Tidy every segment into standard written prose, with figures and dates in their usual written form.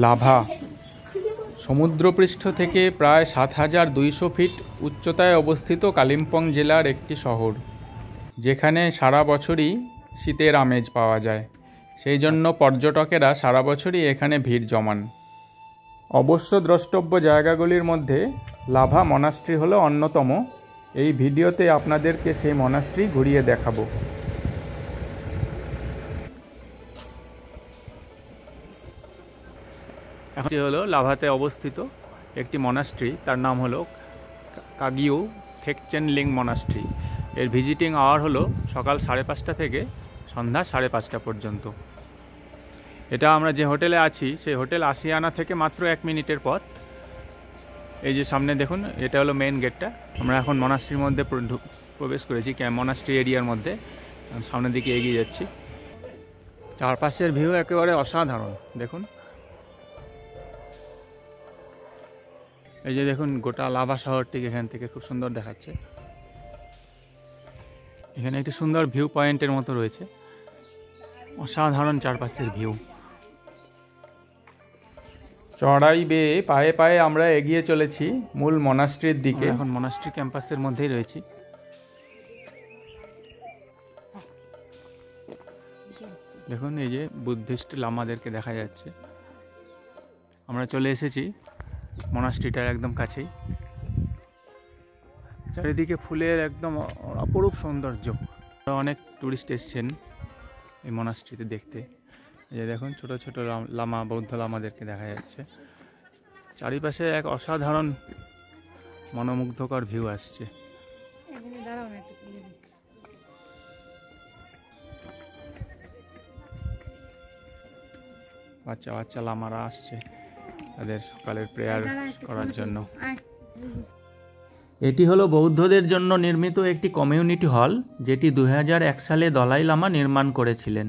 Lava সমুদ্রপৃষ্ঠ থেকে প্রায় ৭,২০০ ফিট উচ্চতায় অবস্থিত কালিম্পং জেলার একটি শহর, যেখানে সারা বছরই শীতের আমেজ পাওয়া যায়। সেই জন্য পর্যটকেরা সারা বছরই এখানে ভিড় জমান। অবশ্য দ্রষ্টব্য জায়গাগুলির মধ্যে লাভা মনাস্ট্রি হলো অন্যতম। এই ভিডিওতে আপনাদেরকে সেই মনাস্ট্রি ঘুরিয়ে দেখাবো। এটি হলো লাভাতে অবস্থিত একটি মনাস্ট্রি, তার নাম হলো কাগিউ থেকচেন লিং মনাস্ট্রি। এর ভিজিটিং আওয়ার হলো সকাল 5:30 থেকে সন্ধ্যা 5:30 পর্যন্ত। এটা আমরা যে হোটেলে আছি সেই হোটেল আশিয়ানা থেকে মাত্র 1 মিনিটের পথ। এই যে সামনে দেখুন, এটা হলো মেইন গেটটা। আমরা এখন মনাস্ট্রির মধ্যে প্রবেশ করেছি, মনাস্ট্রি এরিয়ার মধ্যে। সামনের দিকে এগিয়ে যাচ্ছি। চারপাশের ভিউ একেবারে অসাধারণ। দেখুন, এই যে দেখুন গোটা লাভা শহরটি এখান থেকে খুব সুন্দর দেখাচ্ছে। এখানে একটি সুন্দর ভিউ পয়েন্টের মতো রয়েছে। অসাধারণ চারপাশের ভিউ। চড়াই বেয়ে পায়ে পায়ে আমরা এগিয়ে চলেছি মূল মনাস্ট্রির দিকে। এখন মনাস্ট্রি ক্যাম্পাসের মধ্যেই রয়েছি। দেখুন, এই যে বুদ্ধিস্ট লামাদেরকে দেখা যাচ্ছে। আমরা চলে এসেছি মনাস্ট্রিটার একদম কাছেই। চারিদিকে ফুলের একদম অপরূপ সৌন্দর্য। অনেক টুরিস্ট এসছেন এই মনাস্ট্রিতে দেখতে। এই যে দেখুন, ছোট ছোট লামা, বৌদ্ধ লামাদেরকে দেখা যাচ্ছে। চারিপাশে এক অসাধারণ মনোমুগ্ধকর ভিউ আসছে। বাচ্চা বাচ্চা লামারা আসছে তাদের সকালের প্রেয়ার করার জন্য। এটি হলো বৌদ্ধদের জন্য নির্মিত একটি কমিউনিটি হল, যেটি 2001 সালে দলাই লামা নির্মাণ করেছিলেন।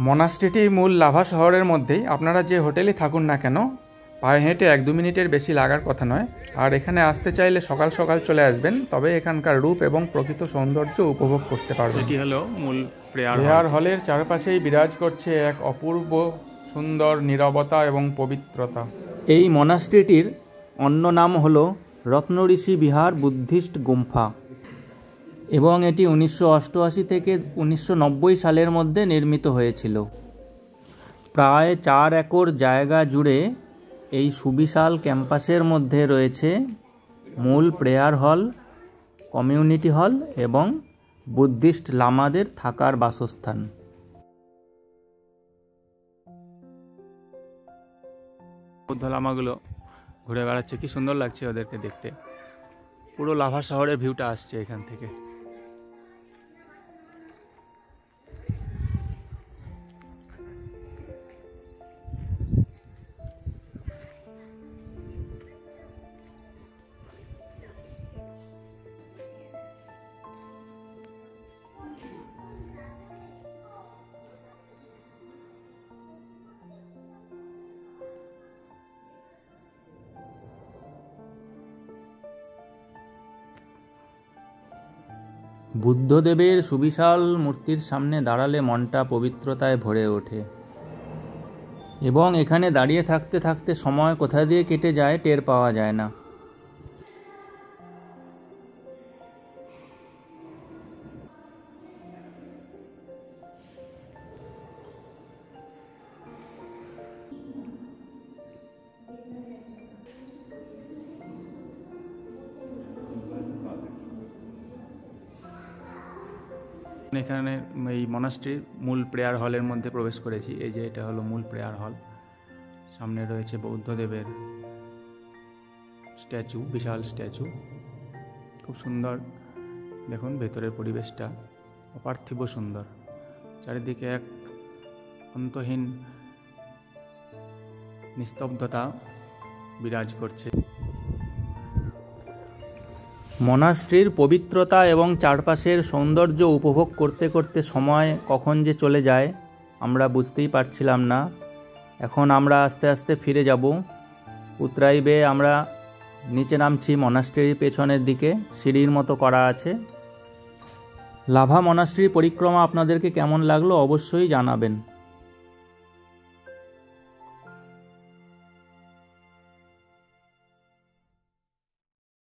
মনাস্ট্রিটি মূল লাভা শহরের মধ্যেই। আপনারা যে হোটেলে থাকুন না কেন, পায়ে হেঁটে 1-2 মিনিটের বেশি লাগার কথা নয়। আর এখানে আসতে চাইলে সকাল সকাল চলে আসবেন, তবে এখানকার রূপ এবং প্রকৃত সৌন্দর্য উপভোগ করতে পারবেন। এটি হলো মূল প্রেয়ার হলের চারপাশেই বিরাজ করছে এক অপূর্ব সুন্দর নীরবতা এবং পবিত্রতা। এই মনাস্ট্রিটির অন্য নাম হলো রত্নঋষি বিহার বুদ্ধিস্ট গুম্ফা, এবং এটি 1988 থেকে 1990 সালের মধ্যে নির্মিত হয়েছিল। প্রায় 4 একর জায়গা জুড়ে এই সুবিশাল ক্যাম্পাসের মধ্যে রয়েছে মূল প্রেয়ার হল, কমিউনিটি হল এবং বুদ্ধিস্ট লামাদের থাকার বাসস্থান। বৌদ্ধ লামাগুলো ঘুরে বেড়াচ্ছে, কি সুন্দর লাগছে ওদেরকে দেখতে। পুরো লাভা শহরের ভিউটা আসছে এখান থেকে। বুদ্ধদেবের সুবিশাল মূর্তির সামনে দাঁড়ালে মনটা পবিত্রতায় ভরে ওঠে, এবং এখানে দাঁড়িয়ে থাকতে থাকতে সময় কোথা দিয়ে কেটে যায় টের পাওয়া যায় না। এখানে এই মনাস্ট্রির মূল প্রেয়ার হলের মধ্যে প্রবেশ করেছি। এই যে এটা হলো মূল প্রেয়ার হল। সামনে রয়েছে বৌদ্ধদেবের স্ট্যাচু, বিশাল স্ট্যাচু, খুব সুন্দর। দেখুন ভেতরের পরিবেশটা অপার্থিব সুন্দর। চারিদিকে এক অন্তহীন নিস্তব্ধতা বিরাজ করছে। মনাস্ট্রির পবিত্রতা এবং চারপাশের সৌন্দর্য উপভোগ করতে করতে সময় কখন যে চলে যায় আমরা বুঝতেই পারছিলাম না। এখন আমরা আস্তে আস্তে ফিরে যাব। উতরাই বেয়ে আমরা নিচে নামছি মনাস্ট্রির পেছনের দিকে, সিঁড়ির মতো করা আছে। লাভা মনাস্ট্রি পরিক্রমা আপনাদেরকে কেমন লাগলো অবশ্যই জানাবেন।